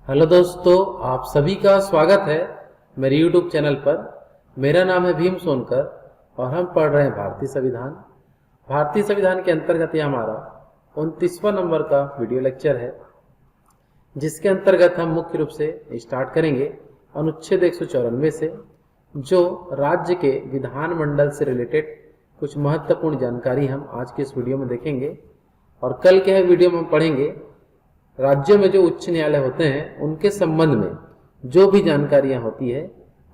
Hello दोस्तों, आप सभी का स्वागत है मेरे यूट्यूब चैनल पर। मेरा नाम है भीम सोनकर और हम पढ़ रहे हैं भारतीय संविधान। भारतीय संविधान के अंतर्गत यह हमारा 29वां नंबर का वीडियो लेक्चर है, जिसके अंतर्गत हम मुख्य रूप से स्टार्ट करेंगे अनुच्छेद 194 से, जो राज्य के विधानमंडल से रिलेटेड कुछ महत्वपूर्ण जानकारी हम आज के इस वीडियो में देखेंगे। और कल के वीडियो में हम पढ़ेंगे राज्यों में जो उच्च न्यायालय होते हैं उनके संबंध में जो भी जानकारियां होती है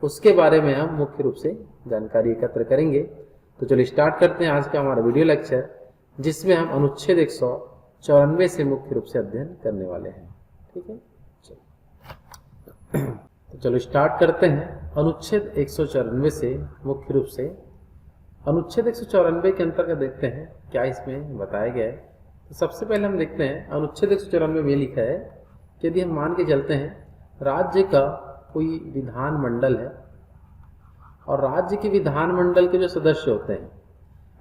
उसके बारे में हम मुख्य रूप से जानकारी एकत्र करेंगे। तो चलिए स्टार्ट करते हैं आज का हमारा वीडियो लेक्चर, जिसमें हम अनुच्छेद 194 से मुख्य रूप से अध्ययन करने वाले हैं। ठीक है, तो चलो स्टार्ट करते हैं अनुच्छेद 194 से। मुख्य रूप से अनुच्छेद 194 के अंतर्गत देखते हैं क्या इसमें बताया गया है। तो सबसे पहले हम देखते हैं अनुच्छेद 194 में लिखा है कि यदि हम मान के चलते हैं राज्य का कोई विधानमंडल है और राज्य के विधानमंडल के जो सदस्य होते हैं,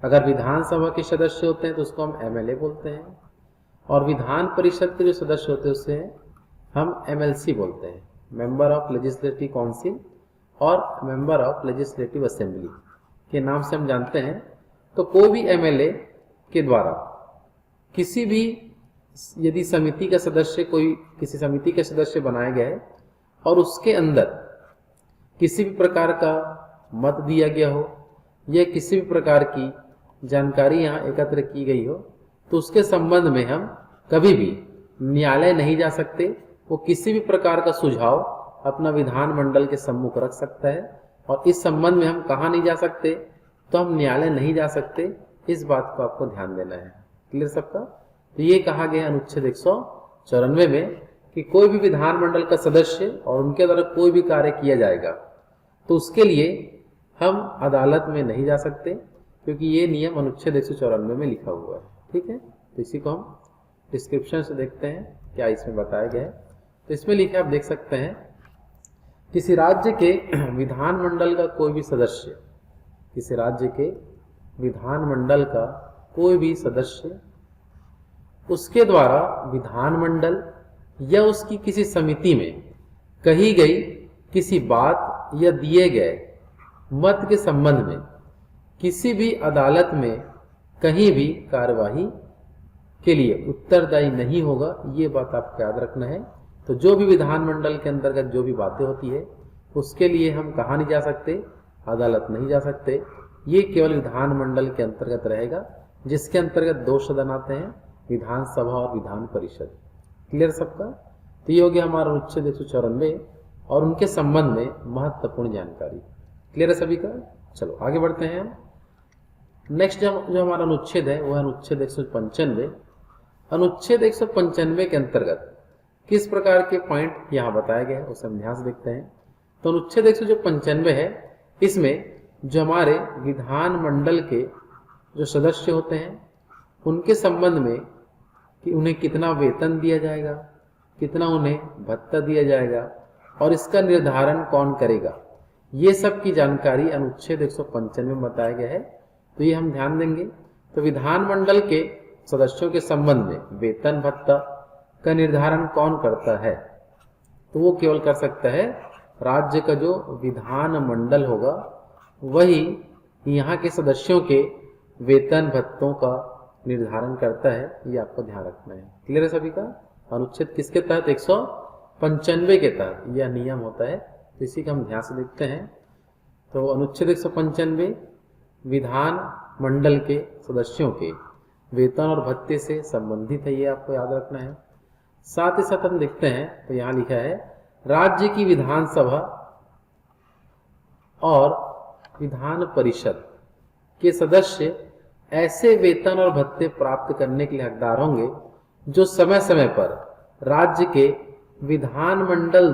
अगर विधानसभा के सदस्य होते हैं तो उसको हम एमएलए बोलते हैं, और विधान परिषद के जो सदस्य होते हैं उससे हम एमएलसी बोलते हैं, मेंबर ऑफ लेजिस्लेटिव काउंसिल और मेंबर ऑफ लेजिस्लेटिव असेंबली के नाम से हम जानते हैं। तो कोई भी एमएलए के द्वारा किसी भी यदि समिति का सदस्य कोई किसी समिति के सदस्य बनाया गया है और उसके अंदर किसी भी प्रकार का मत दिया गया हो या किसी भी प्रकार की जानकारी यहाँ एकत्र की गई हो, तो उसके संबंध में हम कभी भी न्यायालय नहीं जा सकते। वो किसी भी प्रकार का सुझाव अपना विधानमंडल के सम्मुख रख सकता है, और इस संबंध में हम कहाँ नहीं जा सकते, तो हम न्यायालय नहीं जा सकते। इस बात को आपको ध्यान देना है। क्लियर सबका? तो ये कहा गया अनुच्छेद 194 में कि कोई भी विधानमंडल का सदस्य और उनके द्वारा कोई भी कार्य किया जाएगा तो उसके लिए हम अदालत में नहीं जा सकते, क्योंकि ये नियम अनुच्छेद 194 में लिखा हुआ है। ठीक है, तो इसी को हम डिस्क्रिप्शन से देखते हैं क्या इसमें बताया गया है। तो इसमें लिखा आप देख सकते हैं, किसी राज्य के विधानमंडल का कोई भी सदस्य, किसी राज्य के विधानमंडल का कोई भी सदस्य उसके द्वारा विधानमंडल या उसकी किसी समिति में कही गई किसी बात या दिए गए मत के संबंध में किसी भी अदालत में कहीं भी कार्यवाही के लिए उत्तरदायी नहीं होगा। ये बात आपको याद रखना है। तो जो भी विधानमंडल के अंतर्गत जो भी बातें होती है उसके लिए हम कहाँ नहीं जा सकते, अदालत नहीं जा सकते। ये केवल विधानमंडल के अंतर्गत रहेगा, जिसके अंतर्गत दो सदन आते हैं, विधानसभा और विधान परिषद। क्लियर सबका? तो ये हो गया हमारा अनुच्छेद 194 और उनके संबंध में महत्वपूर्ण जानकारी। क्लियर है सभी का? चलो आगे बढ़ते हैं हम। नेक्स्ट जो हमारा अनुच्छेद है वो है अनुच्छेद 195। अनुच्छेद 195 के अंतर्गत किस प्रकार के पॉइंट यहाँ बताए गए हैं उसे हम ध्यान से देखते हैं। तो अनुच्छेद 195 है, इसमें जो हमारे विधानमंडल के जो सदस्य होते हैं उनके संबंध में कि उन्हें कितना वेतन दिया जाएगा, कितना उन्हें भत्ता दिया जाएगा और इसका निर्धारण कौन करेगा, ये सब की जानकारी अनुच्छेद 195 में बताया गया है। तो ये हम ध्यान देंगे। तो विधानमंडल के सदस्यों के संबंध में वेतन भत्ता का निर्धारण कौन करता है, तो वो केवल कर सकता है राज्य का जो विधानमंडल होगा, वही यहाँ के सदस्यों के वेतन भत्तों का निर्धारण करता है। ये आपको ध्यान रखना है। क्लियर है सभी का? अनुच्छेद किसके तहत? 195 के तहत यह नियम होता है। तो इसी का हम ध्यान से देखते हैं। तो अनुच्छेद 195 विधान मंडल के सदस्यों के वेतन और भत्ते से संबंधित है, ये आपको याद रखना है। साथ ही साथ हम देखते हैं तो यहाँ लिखा है राज्य की विधानसभा और विधान परिषद के सदस्य ऐसे वेतन और भत्ते प्राप्त करने के लिए हकदार होंगे जो समय समय पर राज्य के विधानमंडल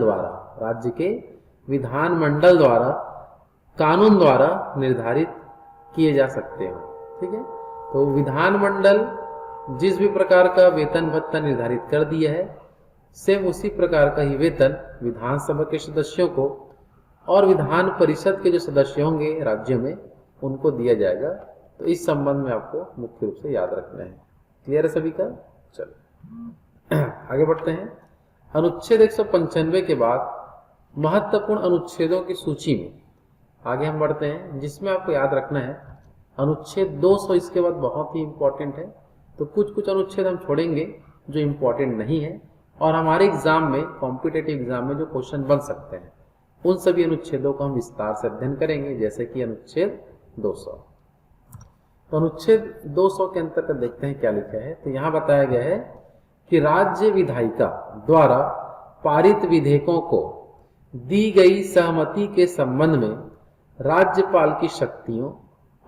द्वारा कानून द्वारा निर्धारित किए जा सकते हो। ठीक है, तो विधानमंडल जिस भी प्रकार का वेतन भत्ता निर्धारित कर दिया है, सेम उसी प्रकार का ही वेतन विधानसभा के सदस्यों को और विधान परिषद के जो सदस्य होंगे राज्य में उनको दिया जाएगा। तो इस संबंध में आपको मुख्य रूप से याद रखना है। क्लियर है सभी का? चलो आगे बढ़ते हैं। अनुच्छेद 195 के बाद महत्वपूर्ण अनुच्छेदों की सूची में आगे हम बढ़ते हैं, जिसमें आपको याद रखना है अनुच्छेद 200 इसके बाद बहुत ही इंपॉर्टेंट है। तो कुछ कुछ अनुच्छेद हम छोड़ेंगे जो इंपॉर्टेंट नहीं है और हमारे एग्जाम में, कॉम्पिटेटिव एग्जाम में जो क्वेश्चन बन सकते हैं, उन सभी अनुच्छेदों को हम विस्तार से अध्ययन करेंगे, जैसे कि अनुच्छेद 200। तो अनुच्छेद 200 के अंतर्गत देखते हैं क्या लिखा है। तो यहाँ बताया गया है कि राज्य विधायिका द्वारा पारित विधेयकों को दी गई सहमति के संबंध में राज्यपाल की शक्तियों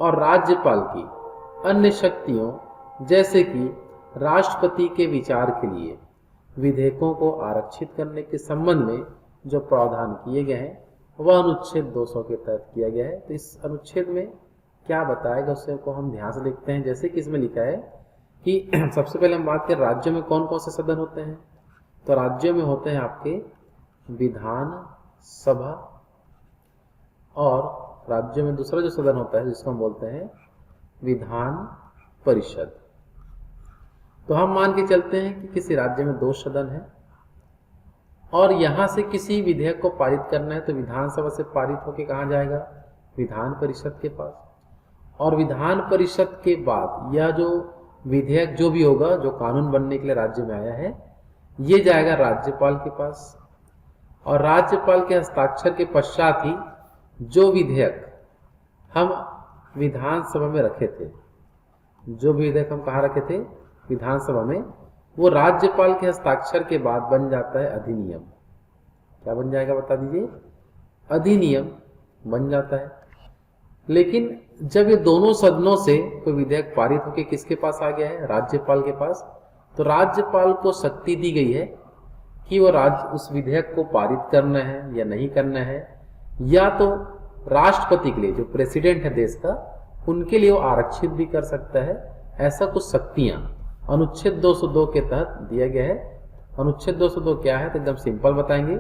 और राज्यपाल की अन्य शक्तियों जैसे कि राष्ट्रपति के विचार के लिए विधेयकों को आरक्षित करने के संबंध में जो प्रावधान किए गए हैं वह अनुच्छेद 200 के तहत किया गया है। तो इस अनुच्छेद में क्या बताएगा उससे को हम ध्यान से देखते हैं। जैसे कि इसमें लिखा है कि सबसे पहले हम बात करें राज्यों में कौन कौन से सदन होते हैं। तो राज्यों में होते हैं आपके विधान सभा, और राज्यों में दूसरा जो सदन होता है जिसको हम बोलते हैं विधान परिषद। तो हम मान के चलते हैं कि किसी राज्य में 2 सदन है और यहां से किसी विधेयक को पारित करना है तो विधानसभा से पारित होकर कहाँ जाएगा, विधान परिषद के पास। और विधान परिषद के बाद यह जो विधेयक जो भी होगा, जो कानून बनने के लिए राज्य में आया है, ये जाएगा राज्यपाल के पास। और राज्यपाल के हस्ताक्षर के पश्चात ही जो विधेयक हम विधानसभा में रखे थे, जो विधेयक हम कहाँ रखे थे, विधानसभा में, वो राज्यपाल के हस्ताक्षर के बाद बन जाता है अधिनियम। क्या बन जाएगा बता दीजिए, अधिनियम बन जाता है। लेकिन जब ये दोनों सदनों से कोई विधेयक पारित होकर किसके पास आ गया है, राज्यपाल के पास, तो राज्यपाल को शक्ति दी गई है कि वो उस विधेयक को पारित करना है या नहीं करना है, या तो राष्ट्रपति के लिए, जो प्रेसिडेंट है देश का, उनके लिए वो आरक्षित भी कर सकता है। ऐसा कुछ शक्तियां अनुच्छेद 202 के तहत दिया गया है। अनुच्छेद 202 क्या है तो एकदम सिंपल बताएंगे।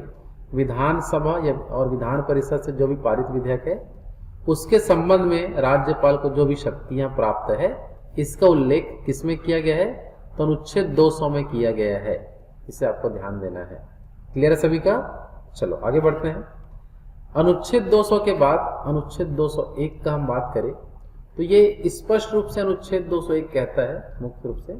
विधानसभा या और विधान परिषद से जो भी पारित विधेयक है उसके संबंध में राज्यपाल को जो भी शक्तियां प्राप्त है, इसका उल्लेख किसमें किया गया है, तो अनुच्छेद 200 में किया गया है। इसे आपको ध्यान देना है। क्लियर है सभी का? चलो आगे बढ़ते हैं। अनुच्छेद 200 के बाद अनुच्छेद 201 का हम बात करें तो ये स्पष्ट रूप से अनुच्छेद 201 कहता है, मुख्य रूप से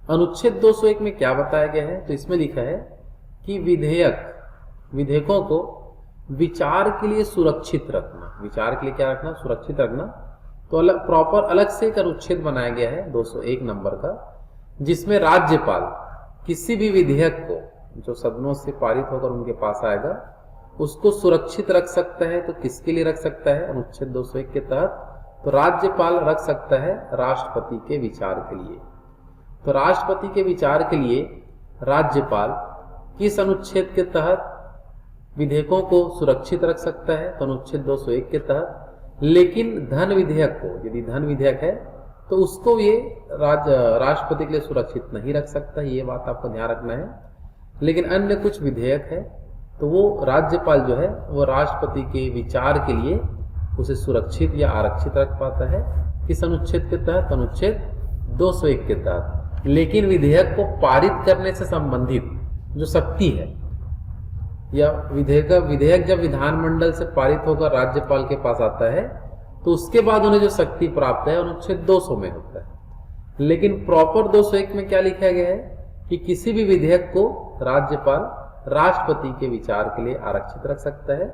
अनुच्छेद 201 में क्या बताया गया है, तो इसमें लिखा है कि विधेयकों को विचार के लिए सुरक्षित रखना। विचार के लिए क्या रखना, सुरक्षित रखना। तो अलग से एक अनुच्छेद बनाया गया है 201 नंबर का, जिसमें राज्यपाल किसी भी विधेयक को जो सदनों से पारित होकर उनके पास आएगा उसको सुरक्षित रख सकता है। तो किसके लिए रख सकता है अनुच्छेद 201 के तहत, तो राज्यपाल रख सकता है राष्ट्रपति के विचार के लिए। तो राष्ट्रपति के विचार के लिए राज्यपाल किस अनुच्छेद के तहत विधेयकों को सुरक्षित रख सकता है, तो अनुच्छेद 201 के तहत। लेकिन धन विधेयक को, यदि धन विधेयक है तो उसको ये राष्ट्रपति के लिए सुरक्षित नहीं रख सकता, ये बात आपको ध्यान रखना है। लेकिन अन्य कुछ विधेयक है तो वो राज्यपाल जो है वो राष्ट्रपति के विचार के लिए उसे सुरक्षित या आरक्षित रख पाता है। किस अनुच्छेद के तहत, अनुच्छेद 201 के तहत। लेकिन विधेयक को पारित करने से संबंधित जो शक्ति है, या विधेयक जब विधानमंडल से पारित होकर राज्यपाल के पास आता है तो उसके बाद उन्हें जो शक्ति प्राप्त है अनुच्छेद 200 में होता है। लेकिन प्रॉपर 201 में क्या लिखा गया है कि किसी भी विधेयक को राज्यपाल राष्ट्रपति के विचार के लिए आरक्षित रख सकता है,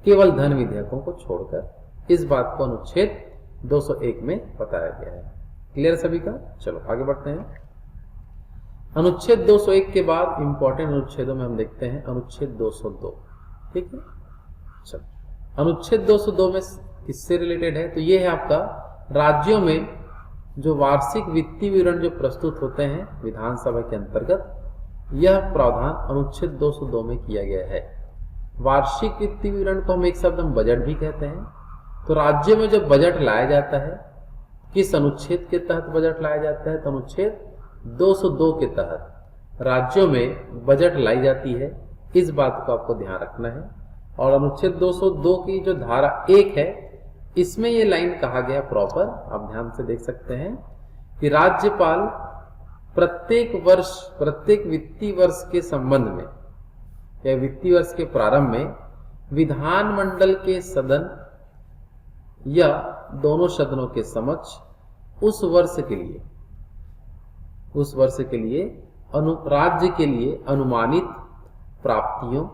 केवल धन विधेयकों को छोड़कर। इस बात को अनुच्छेद 201 में बताया गया है। क्लियर सभी का? चलो आगे बढ़ते हैं। अनुच्छेद 201 के बाद इंपॉर्टेंट अनुच्छेदों में हम देखते हैं अनुच्छेद 202। ठीक है, चलो अनुच्छेद 202 में किससे रिलेटेड है, तो ये है आपका राज्यों में जो वार्षिक वित्तीय विवरण जो प्रस्तुत होते हैं विधानसभा के अंतर्गत, यह प्रावधान अनुच्छेद 202 में किया गया है। वार्षिक वित्तीय विवरण को हम एक शब्द हम बजट भी कहते हैं। तो राज्य में जब बजट लाया जाता है, किस अनुच्छेद के तहत बजट लाया जाता है, तो अनुच्छेद 202 के तहत राज्यों में बजट लाई जाती है। इस बात को आपको ध्यान रखना है। और अनुच्छेद 202 की जो धारा 1 है, इसमें ये लाइन कहा गया प्रॉपर, आप ध्यान से देख सकते हैं कि राज्यपाल प्रत्येक वित्तीय वर्ष के संबंध में या वित्तीय वर्ष के प्रारंभ में विधानमंडल के सदन या दोनों सदनों के समक्ष उस वर्ष के लिए राज्य के लिए अनुमानित प्राप्तियों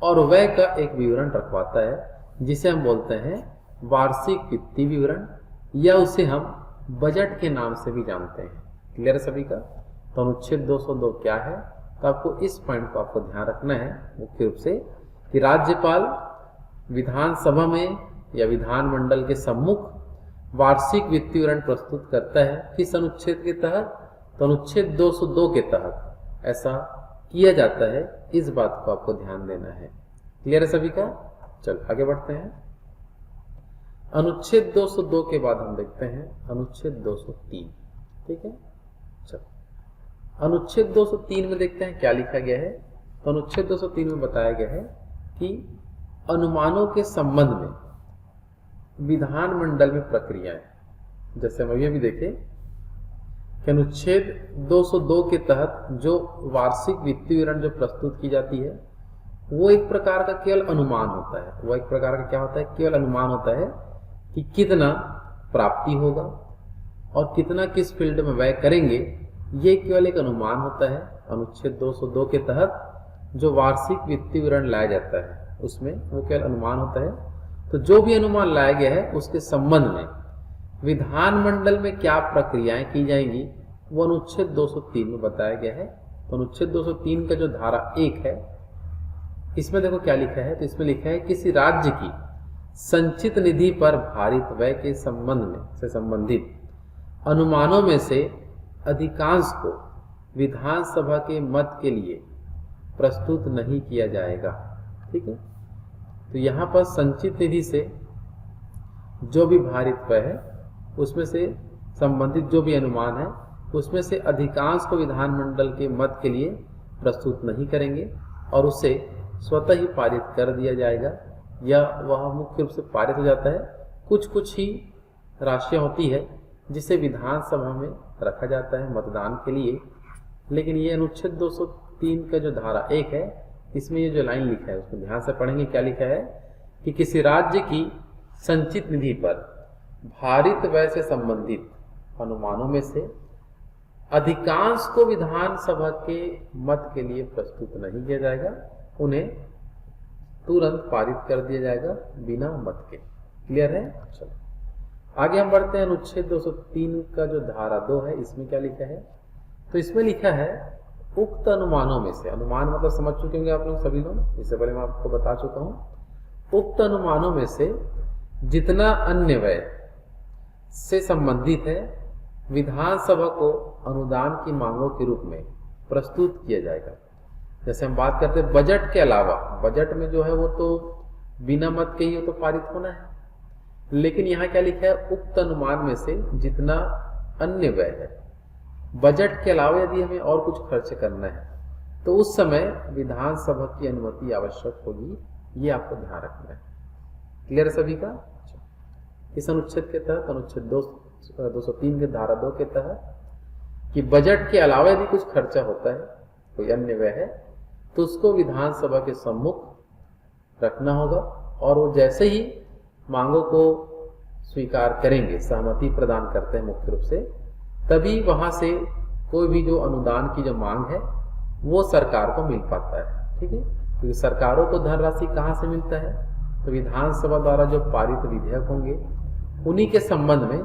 और व्यय का एक विवरण रखवाता है, जिसे हम बोलते हैं वार्षिक वित्तीय विवरण, या उसे हम बजट के नाम से भी जानते हैं। क्लियर है सभी का? तो अनुच्छेद 202 क्या है? तो आपको इस पॉइंट को आपको ध्यान रखना है मुख्य रूप से कि राज्यपाल विधानसभा में या विधानमंडल के सम्मुख वार्षिक वित्तीय विवरण प्रस्तुत करता है। किस अनुच्छेद के तहत? तो अनुच्छेद 202 के तहत ऐसा किया जाता है। इस बात को आपको ध्यान देना है। क्लियर है सभी का? चलो आगे बढ़ते हैं। अनुच्छेद 202 के बाद हम देखते हैं अनुच्छेद 203। ठीक है, चलो अनुच्छेद 203 में देखते हैं क्या लिखा गया है। तो अनुच्छेद 203 में बताया गया है कि अनुमानों के संबंध में विधानमंडल में प्रक्रियाएं, जैसे हम अभी देखें कि अनुच्छेद 202 के तहत जो वार्षिक वित्तीय विवरण जो प्रस्तुत की जाती है वो एक प्रकार का केवल अनुमान होता है। वो एक प्रकार का क्या होता है? केवल अनुमान होता है कि कितना प्राप्ति होगा और कितना किस फील्ड में व्यय करेंगे, ये केवल एक अनुमान होता है। अनुच्छेद 202 के तहत जो वार्षिक वित्तीय विवरण लाया जाता है उसमें वो केवल अनुमान होता है। तो जो भी अनुमान लाया गया है उसके संबंध में विधानमंडल में क्या प्रक्रियाएं की जाएंगी वो अनुच्छेद 203 में बताया गया है। तो अनुच्छेद 203 का जो धारा 1 है इसमें देखो क्या लिखा है। तो इसमें लिखा है किसी राज्य की संचित निधि पर भारित व्यय के संबंध में से संबंधित अनुमानों में से अधिकांश को विधानसभा के मत के लिए प्रस्तुत नहीं किया जाएगा। ठीक है, तो यहाँ पर संचित निधि से जो भी भारित व्यय है उसमें से संबंधित जो भी अनुमान है उसमें से अधिकांश को विधानमंडल के मत के लिए प्रस्तुत नहीं करेंगे और उसे स्वतः ही पारित कर दिया जाएगा, या वह मुख्य रूप से पारित हो जाता है। कुछ कुछ ही राशियां होती है जिसे विधानसभा में रखा जाता है मतदान के लिए। लेकिन ये अनुच्छेद 203 का जो धारा 1 है इसमें ये जो लाइन लिखा है उसको ध्यान से पढ़ेंगे। क्या लिखा है कि किसी राज्य की संचित निधि पर भारित व्यय से संबंधित अनुमानों में से अधिकांश को विधानसभा के मत के लिए प्रस्तुत नहीं किया जाएगा, उन्हें तुरंत पारित कर दिया जाएगा बिना मत के। क्लियर है? चलो आगे हम बढ़ते हैं। अनुच्छेद 203 का जो धारा 2 है इसमें क्या लिखा है? तो इसमें लिखा है उक्त अनुमानों में से, अनुमान मतलब समझ चुके होंगे आप लोग सभी लोग, इससे पहले मैं आपको बता चुका हूं। उक्त अनुमानों में से जितना अन्य व्यय से संबंधित है विधानसभा को अनुदान की मांगों के रूप में प्रस्तुत किया जाएगा। जैसे हम बात करते हैं बजट के अलावा, बजट में जो है वो तो बिना मत के ही वो तो पारित होना है, लेकिन यहाँ क्या लिखा है? उक्त अनुमान में से जितना अन्य व्यय है, बजट के अलावा यदि हमें और कुछ खर्च करना है तो उस समय विधानसभा की अनुमति आवश्यक होगी, ये आपको ध्यान रखना है। क्लियर है सभी का? इस अनुच्छेद के तहत अनुच्छेद 203 के धारा 2 के तहत कि बजट के अलावा यदि कुछ खर्चा होता है, कोई अन्य व्यय है, तो उसको विधानसभा के सम्मुख रखना होगा और वो जैसे ही मांगों को स्वीकार करेंगे, सहमति प्रदान करते हैं मुख्य रूप से, तभी वहां से कोई भी जो अनुदान की जो मांग है वो सरकार को मिल पाता है। ठीक है, क्योंकि सरकारों को धनराशि कहाँ से मिलता है? तो विधानसभा द्वारा जो पारित विधेयक होंगे उन्हीं के संबंध में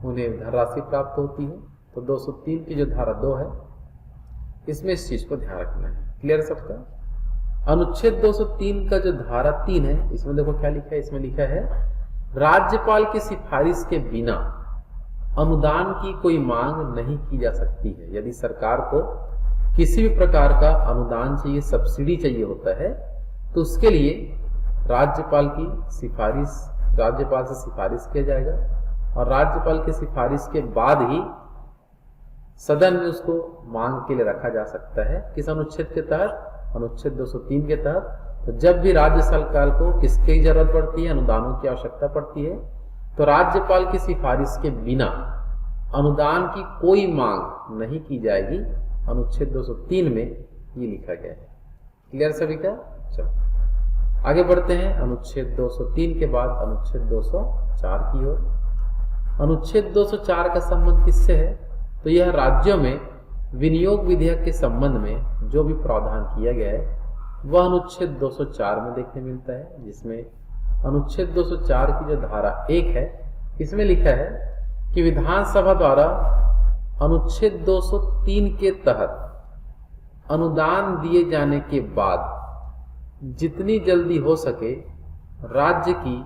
उन्हें धनराशि प्राप्त होती है। तो 203 की जो धारा 2 है इसमें इस चीज को ध्यान रखना है। क्लियर सबका? अनुच्छेद 203 का जो धारा 3 है इसमें देखो क्या लिखा है। इसमें लिखा है राज्यपाल की सिफारिश के बिना अनुदान की कोई मांग नहीं की जा सकती है। यदि सरकार को किसी भी प्रकार का अनुदान चाहिए, सब्सिडी चाहिए होता है, तो उसके लिए राज्यपाल से सिफारिश किया जाएगा और राज्यपाल की सिफारिश के बाद ही सदन में उसको मांग के लिए रखा जा सकता है। किस अनुच्छेद के तहत? अनुच्छेद 203 के तहत। तो जब भी राज्य सरकार को किसकी जरूरत पड़ती है, अनुदानों की आवश्यकता पड़ती है, तो राज्यपाल की सिफारिश के बिना अनुदान की कोई मांग नहीं की जाएगी, अनुच्छेद 203 में ये लिखा गया है। क्लियर सभी का? चलो आगे बढ़ते हैं। अनुच्छेद 203 के बाद अनुच्छेद 204 की ओर। अनुच्छेद 204 का संबंध किससे है? तो यह राज्यों में विनियोग विधेयक के संबंध में जो भी प्रावधान किया गया है वह अनुच्छेद 204 में देखने मिलता है, जिसमें अनुच्छेद 204 की जो धारा 1 है इसमें लिखा है कि विधानसभा द्वारा अनुच्छेद 203 के तहत अनुदान दिए जाने के बाद जितनी जल्दी हो सके राज्य की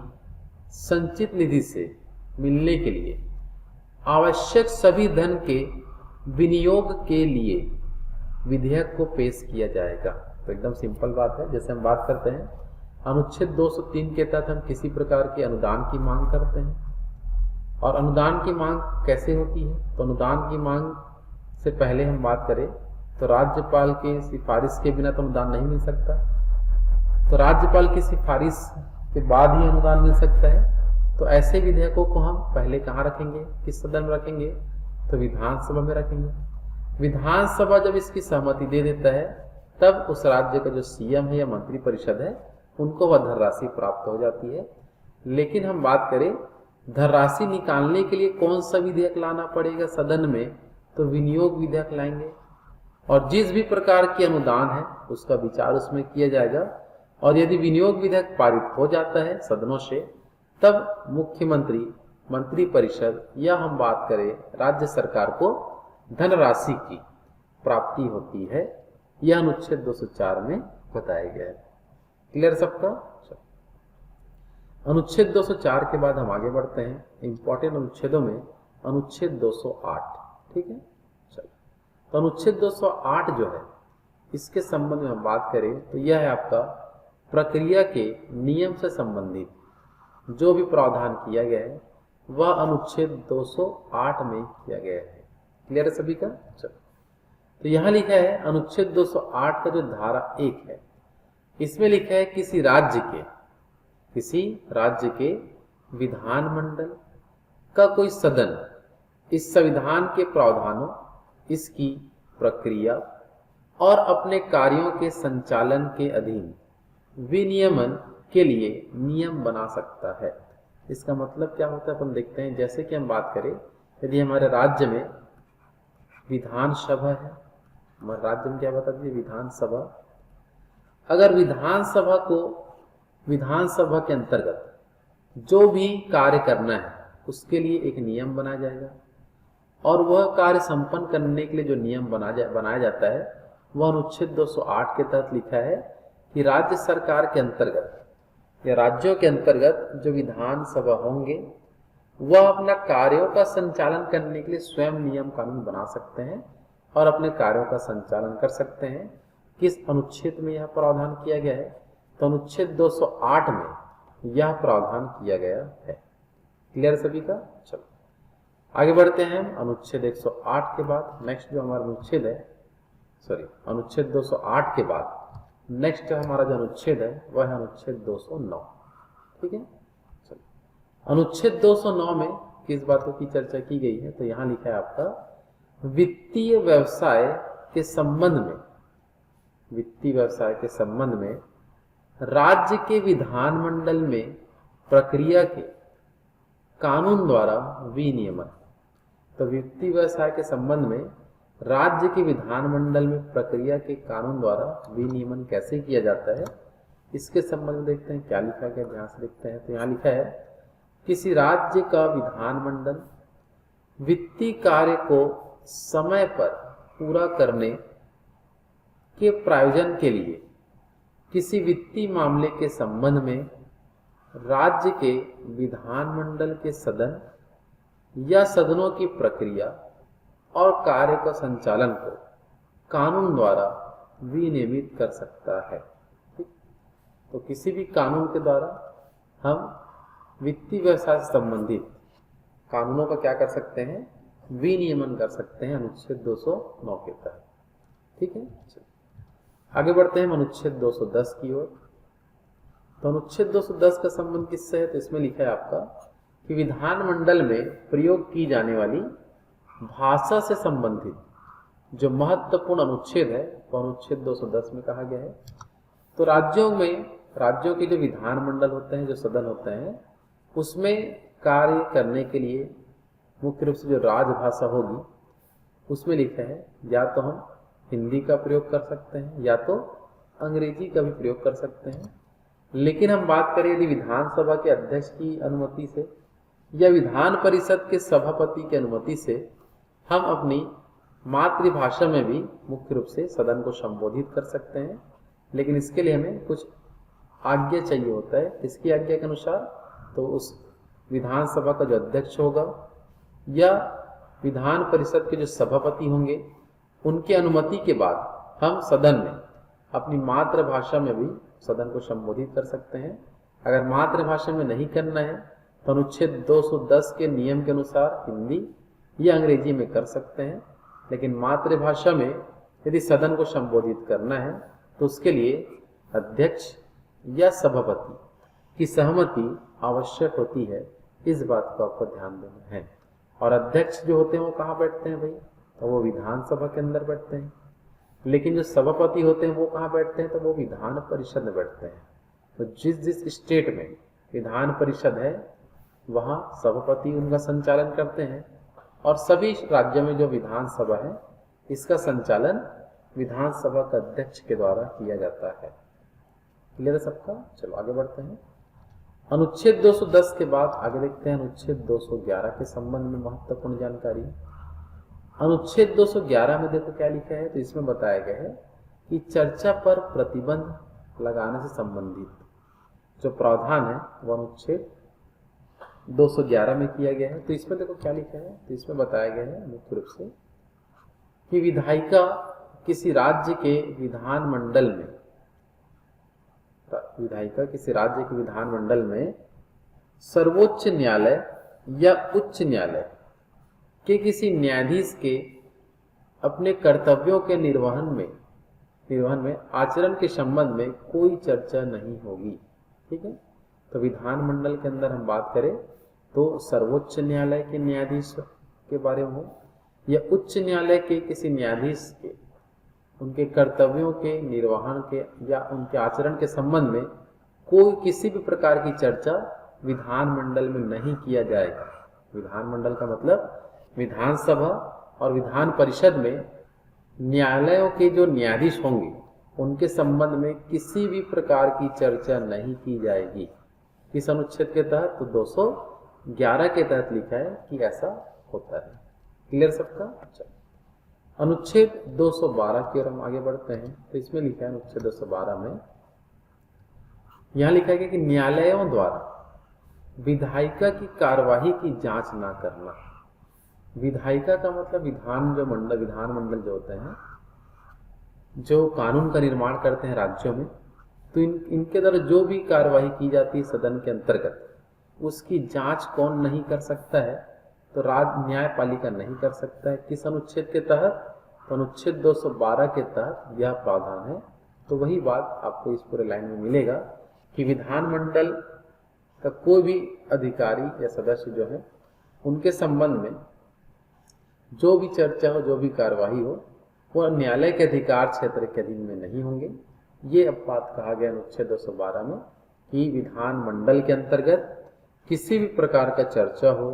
संचित निधि से मिलने के लिए आवश्यक सभी धन के विनियोग के लिए विधेयक को पेश किया जाएगा। तो एकदम सिंपल बात है। जैसे हम बात करते हैं अनुच्छेद 203 के तहत हम किसी प्रकार के अनुदान की मांग करते हैं, और अनुदान की मांग कैसे होती है? तो अनुदान की मांग से पहले हम बात करें तो राज्यपाल के सिफारिश के बिना तो अनुदान नहीं मिल सकता, तो राज्यपाल की सिफारिश के बाद ही अनुदान मिल सकता है। तो ऐसे विधेयकों को हम पहले कहाँ रखेंगे, किस सदन में रखेंगे? तो विधानसभा में रखेंगे। विधानसभा जब इसकी सहमति दे देता है तब उस राज्य का जो सीएम है या मंत्री परिषद है उनको वह धनराशि प्राप्त हो जाती है। लेकिन हम बात करें धनराशि निकालने के लिए कौन सा विधेयक लाना पड़ेगा सदन में, तो विनियोग विधेयक लाएंगे, और जिस भी प्रकार की अनुदान है उसका विचार उसमें किया जाएगा। और यदि विनियोग विधेयक पारित हो जाता है सदनों से तब मुख्यमंत्री, मंत्री परिषद या हम बात करें राज्य सरकार को धनराशि की प्राप्ति होती है। यह अनुच्छेद 204 में बताया गया है। क्लियर सबका? अनुच्छेद 204 के बाद हम आगे बढ़ते हैं इंपॉर्टेंट अनुच्छेदों में। अनुच्छेद 208, ठीक है। चलो, तो अनुच्छेद 208 जो है इसके संबंध में हम बात करें तो यह है आपका प्रक्रिया के नियम से संबंधित जो भी प्रावधान किया गया है वह अनुच्छेद 208 में किया गया है। क्लियर है सभी का? चलो, तो यहां लिखा है अनुच्छेद 208 का जो धारा 1 है इसमें लिखा है किसी राज्य के विधानमंडल का कोई सदन इस संविधान के प्रावधानों, इसकी प्रक्रिया और अपने कार्यों के संचालन के अधीन विनियमन के लिए नियम बना सकता है। इसका मतलब क्या होता है अपन देखते हैं। जैसे कि हम बात करें यदि हमारे राज्य में विधानसभा है, हमारे राज्य में क्या बता दीजिए, विधानसभा। अगर विधानसभा के अंतर्गत जो भी कार्य करना है उसके लिए एक नियम बनाया जाएगा, और वह कार्य संपन्न करने के लिए जो नियम बनाया जाता है वह अनुच्छेद 208 के तहत लिखा है कि राज्य सरकार के अंतर्गत या राज्यों के अंतर्गत जो विधानसभा होंगे वह अपना कार्यों का संचालन करने के लिए स्वयं नियम कानून बना सकते हैं और अपने कार्यों का संचालन कर सकते हैं। किस अनुच्छेद में यह प्रावधान किया गया है? तो अनुच्छेद 208 में यह प्रावधान किया गया है। क्लियर सभी का? चलो आगे बढ़ते हैं हम अनुच्छेद 108 के बाद। नेक्स्ट जो हमारा अनुच्छेद है, अनुच्छेद 208 के बाद नेक्स्ट हमारा जो अनुच्छेद है वह है अनुच्छेद 209, ठीक है। चलो, अनुच्छेद 209 में किस बातों की चर्चा की गई है? तो यहां लिखा है आपका वित्तीय व्यवसाय के संबंध में राज्य के विधानमंडल में प्रक्रिया के कानून द्वारा विनियमन। तो वित्तीय व्यवसाय के संबंध में राज्य के विधानमंडल में प्रक्रिया के कानून द्वारा विनियमन कैसे किया जाता है इसके संबंध में देखते हैं क्या लिखा गया, ध्यान से देखते हैं। तो यहाँ लिखा है किसी राज्य का विधानमंडल वित्तीय कार्य को समय पर पूरा करने के प्रायोजन के लिए किसी वित्तीय मामले के संबंध में राज्य के विधानमंडल के सदन या सदनों की प्रक्रिया और कार्य का संचालन को कानून द्वारा विनियमित कर सकता है। ठीक, तो किसी भी कानून के द्वारा हम वित्तीय व्यवसाय से संबंधित कानूनों का क्या कर सकते हैं? विनियमन कर सकते हैं अनुच्छेद 209 के तहत। ठीक है, आगे बढ़ते हैं अनुच्छेद 210 की ओर। तो अनुच्छेद 210 का संबंध किससे है? तो इसमें लिखा है आपका कि विधानमंडल में प्रयोग की जाने वाली भाषा से संबंधित जो महत्वपूर्ण अनुच्छेद है वो अनुच्छेद 210 में कहा गया है। तो राज्यों के जो विधानमंडल होते हैं, जो सदन होते हैं, उसमें कार्य करने के लिए मुख्य रूप से जो राजभाषा होगी उसमें लिखा है या तो हम हिंदी का प्रयोग कर सकते हैं या तो अंग्रेजी का भी प्रयोग कर सकते हैं। लेकिन हम बात करें यदि विधानसभा के अध्यक्ष की अनुमति से या विधान परिषद के सभापति की अनुमति से हम अपनी मातृभाषा में भी मुख्य रूप से सदन को संबोधित कर सकते हैं। लेकिन इसके लिए हमें कुछ आज्ञा चाहिए होता है। इसकी आज्ञा के अनुसार तो उस विधानसभा का जो अध्यक्ष होगा या विधान परिषद के जो सभापति होंगे उनकी अनुमति के बाद हम सदन में अपनी मातृभाषा में भी सदन को संबोधित कर सकते हैं। अगर मातृभाषा में नहीं करना है तो अनुच्छेद 210 के नियम के अनुसार हिंदी या अंग्रेजी में कर सकते हैं। लेकिन मातृभाषा में यदि सदन को संबोधित करना है तो उसके लिए अध्यक्ष या सभापति की सहमति आवश्यक होती है। इस बात को आपको ध्यान देना है। और अध्यक्ष जो होते हैं वो कहाँ बैठते हैं भाई? तो वो विधानसभा के अंदर बैठते हैं। लेकिन जो सभापति होते हैं वो कहाँ बैठते हैं? तो वो विधान परिषद में बैठते हैं। तो जिस स्टेट में विधान परिषद है वहाँ सभापति उनका संचालन करते हैं और सभी राज्यों में जो विधानसभा है इसका संचालन विधानसभा का अध्यक्ष के द्वारा किया जाता है। क्लियर है सबका? चलो आगे बढ़ते हैं। अनुच्छेद 210 के बाद आगे देखते हैं अनुच्छेद 211 के संबंध में महत्वपूर्ण जानकारी। अनुच्छेद 211 में देखो क्या लिखा है। तो इसमें बताया गया है कि चर्चा पर प्रतिबंध लगाने से संबंधित जो प्रावधान है वो अनुच्छेद 211 में किया गया है। तो इसमें देखो क्या लिखा है। तो इसमें बताया गया है मुख्य रूप से कि विधायिका किसी राज्य के विधानमंडल में सर्वोच्च न्यायालय या उच्च न्यायालय के किसी न्यायाधीश के अपने कर्तव्यों के निर्वहन में आचरण के संबंध में कोई चर्चा नहीं होगी। ठीक है। तो विधानमंडल के अंदर हम बात करें तो सर्वोच्च न्यायालय के न्यायाधीश के बारे में हो या उच्च न्यायालय के किसी न्यायाधीश के उनके कर्तव्यों के निर्वहन के या उनके आचरण के संबंध में कोई किसी भी प्रकार की चर्चा विधानमंडल में नहीं किया जाएगा। विधानमंडल का मतलब विधानसभा और विधान परिषद में न्यायालयों के जो न्यायाधीश होंगे उनके संबंध में किसी भी प्रकार की चर्चा नहीं की जाएगी। इस अनुच्छेद के तहत तो 211 के तहत लिखा है कि ऐसा होता है। क्लियर सबका? अच्छा, अनुच्छेद 212 की ओर हम आगे बढ़ते हैं। तो इसमें लिखा है अनुच्छेद 212 में यहाँ लिखा है कि न्यायालयों द्वारा विधायिका की कार्यवाही की जांच ना करना। विधायिका का मतलब विधानमंडल जो होते हैं जो कानून का निर्माण करते हैं राज्यों में, तो इनके द्वारा जो भी कार्यवाही की जाती है सदन के अंतर्गत उसकी जांच कौन नहीं कर सकता है? तो न्यायपालिका नहीं कर सकता है। किस अनुच्छेद के तहत? तो अनुच्छेद 212 के तहत यह प्रावधान है। तो वही बात आपको इस पूरे लाइन में मिलेगा कि विधानमंडल का कोई भी अधिकारी या सदस्य जो है उनके संबंध में जो भी चर्चा हो, जो भी कार्यवाही हो, वह न्यायालय के अधिकार क्षेत्र के अधीन में नहीं होंगे। ये अब बात कहा गया अनुच्छेद 212 में कि विधानमंडल के अंतर्गत किसी भी प्रकार का चर्चा हो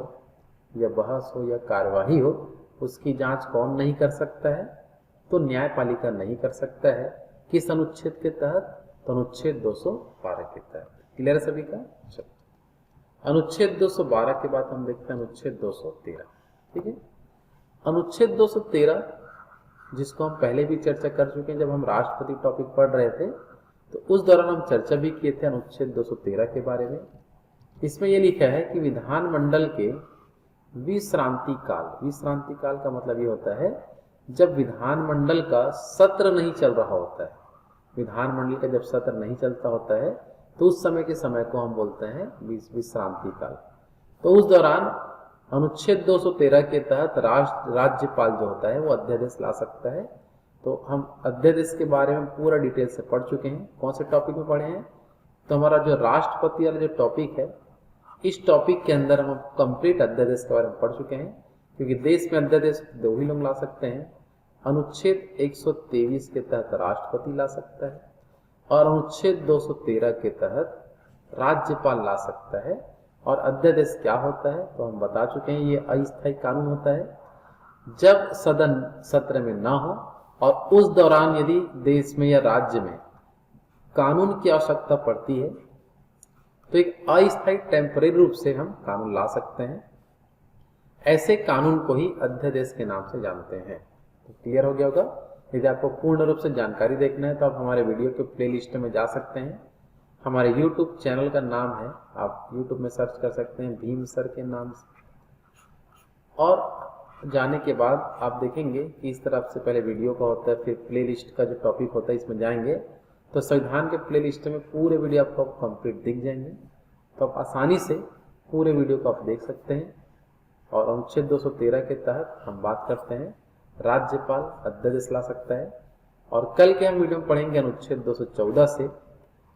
या बहस हो या कार्यवाही हो उसकी जांच कौन नहीं कर सकता है? तो न्यायपालिका नहीं कर सकता है। किस अनुच्छेद के तहत? तो अनुच्छेद 212 के तहत। क्लियर सभी का? चलो, अनुच्छेद 212 के बाद हम देखते हैं अनुच्छेद 213। ठीक है। अनुच्छेद 213 जिसको हम पहले भी चर्चा कर चुके हैं जब हम राष्ट्रपति टॉपिक पढ़ रहे थे, तो उस दौरान हम चर्चा भी किए थे अनुच्छेद 213 के बारे में। इसमें यह लिखा है कि विधानमंडल के विश्रांति काल का मतलब ये होता है जब विधानमंडल का सत्र नहीं चल रहा होता है। विधानमंडल का जब सत्र नहीं चलता होता है तो उस समय के समय को हम बोलते हैं विश्रांति काल। तो उस दौरान अनुच्छेद 213 के तहत राज्यपाल जो होता है वो अध्यादेश ला सकता है। तो हम अध्यादेश के बारे में पूरा डिटेल से पढ़ चुके हैं। कौन से टॉपिक में पढ़े हैं? तो हमारा जो राष्ट्रपति वाला जो टॉपिक है, इस टॉपिक के अंदर हम कंप्लीट अध्यादेश के बारे में पढ़ चुके हैं क्योंकि देश में अध्यादेश 2 ही लोग ला सकते हैं। अनुच्छेद 123 के तहत राष्ट्रपति ला सकता है और अनुच्छेद 213 के तहत राज्यपाल ला सकता है। और अध्यादेश क्या होता है तो हम बता चुके हैं, ये अस्थायी कानून होता है जब सदन सत्र में ना हो और उस दौरान यदि देश में या राज्य में कानून की आवश्यकता पड़ती है तो एक अस्थायी टेम्परेरी रूप से हम कानून ला सकते हैं। ऐसे कानून को ही अध्यादेश के नाम से जानते हैं। तो क्लियर हो गया होगा। यदि आपको पूर्ण रूप से जानकारी देखना है तो आप हमारे वीडियो के प्लेलिस्ट में जा सकते हैं। हमारे YouTube चैनल का नाम है, आप YouTube में सर्च कर सकते हैं भीम सर के नाम से, और जाने के बाद आप देखेंगे कि इस तरफ से पहले वीडियो का होता है, फिर प्लेलिस्ट का जो टॉपिक होता है इसमें जाएंगे तो संविधान के प्लेलिस्ट में पूरे वीडियो आपको कंप्लीट दिख जाएंगे। तो आप आसानी से पूरे वीडियो को आप देख सकते हैं। और अनुच्छेद 213 के तहत हम बात करते हैं राज्यपाल अध्यादेश ला सकता है। और कल के हम वीडियो में पढ़ेंगे अनुच्छेद 214 से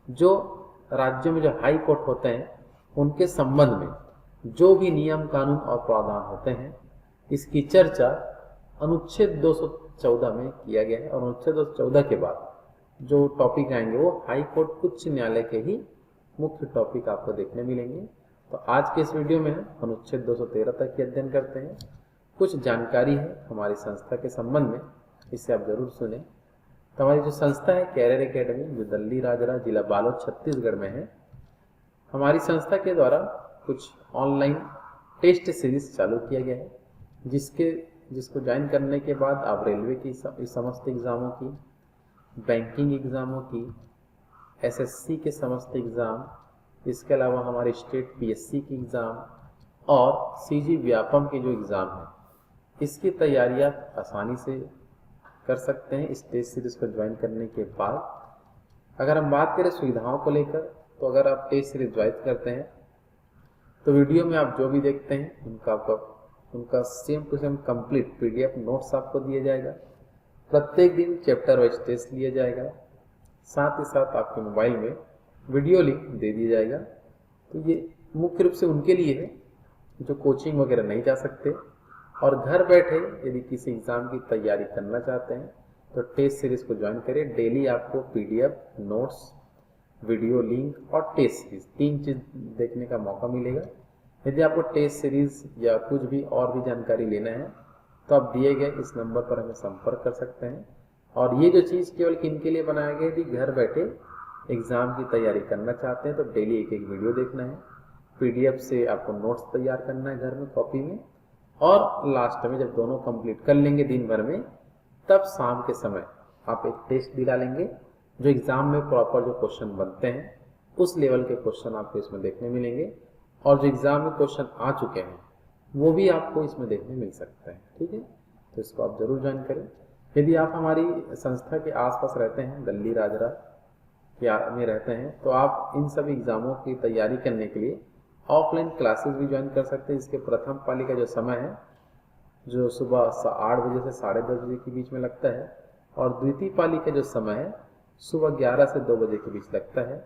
जो राज्यों में जो हाई कोर्ट होते हैं उनके संबंध में जो भी नियम कानून और प्रावधान होते हैं इसकी चर्चा अनुच्छेद 214 में किया गया है। और अनुच्छेद 214 के बाद जो टॉपिक आएंगे वो हाई कोर्ट उच्च न्यायालय के ही मुख्य टॉपिक आपको देखने मिलेंगे। तो आज के इस वीडियो में हम अनुच्छेद 213 तक की अध्ययन करते हैं। कुछ जानकारी है हमारी संस्था के संबंध में, इसे आप जरूर सुने। तो हमारी जो संस्था है कैरियर एकेडमी, जो दल्ली राजरा जिला बालोद छत्तीसगढ़ में है, हमारी संस्था के द्वारा कुछ ऑनलाइन टेस्ट सीरीज चालू किया गया है जिसको ज्वाइन करने के बाद आप रेलवे की समस्त एग्जामों की, बैंकिंग एग्जामों की, एसएससी के समस्त एग्जाम, इसके अलावा हमारे स्टेट पीएससी की एग्जाम और सीजी व्यापम के जो एग्जाम है इसकी तैयारी आप आसानी से कर सकते हैं इस टेस्ट सीरीज को ज्वाइन करने के बाद। अगर हम बात करें सुविधाओं को लेकर तो अगर आप टेस्ट सीरीज ज्वाइन करते हैं तो वीडियो में आप जो भी देखते हैं उनका same to same complete PDF notes आपको दिया जाएगा। प्रत्येक दिन चैप्टर वाइज टेस्ट लिया जाएगा, साथ ही साथ आपके मोबाइल में वीडियो लिंक दे दिया जाएगा। तो ये मुख्य रूप से उनके लिए है जो कोचिंग वगैरह नहीं जा सकते और घर बैठे यदि किसी एग्जाम की तैयारी करना चाहते हैं तो टेस्ट सीरीज को ज्वाइन करें। डेली आपको पीडीएफ नोट्स, वीडियो लिंक और टेस्ट सीरीज 3 चीज देखने का मौका मिलेगा। यदि आपको टेस्ट सीरीज या कुछ भी और भी जानकारी लेना है तो आप दिए गए इस नंबर पर हमें संपर्क कर सकते हैं। और ये जो चीज़ केवल किन के लिए बनाया गया है, यदि घर बैठे एग्जाम की तैयारी करना चाहते हैं तो डेली एक वीडियो देखना है, पीडीएफ से आपको नोट्स तैयार करना है घर में कॉपी में, और लास्ट में जब दोनों कंप्लीट कर लेंगे दिन भर में तब शाम के समय आप एक टेस्ट दिला लेंगे जो एग्जाम में प्रॉपर जो क्वेश्चन बनते हैं उस लेवल के क्वेश्चन आपको इसमें देखने मिलेंगे। और जो एग्जाम में क्वेश्चन आ चुके हैं वो भी आपको इसमें देखने मिल सकते हैं। ठीक है, तो इसको आप जरूर ज्वाइन करें। यदि आप हमारी संस्था के आसपास रहते हैं, दल्ली राजरा में रहते हैं, तो आप इन सभी एग्जामों की तैयारी करने के लिए ऑफलाइन क्लासेस भी ज्वाइन कर सकते हैं। इसके प्रथम पाली का जो समय है जो सुबह 8 बजे से 10:30 बजे के बीच में लगता है और द्वितीय पाली का जो समय है सुबह 11 से 2 बजे के बीच लगता है।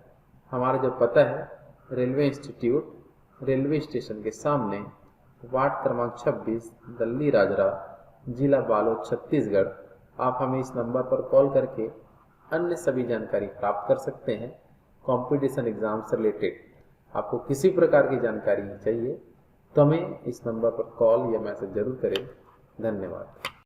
हमारा जो पता है रेलवे इंस्टीट्यूट, रेलवे स्टेशन के सामने, वार्ड क्रमांक 26, दल्ली राजरा, जिला बालोद छत्तीसगढ़। आप हमें इस नंबर पर कॉल करके अन्य सभी जानकारी प्राप्त कर सकते हैं। कंपटीशन एग्जाम से रिलेटेड आपको किसी प्रकार की जानकारी चाहिए तो हमें इस नंबर पर कॉल या मैसेज जरूर करें। धन्यवाद।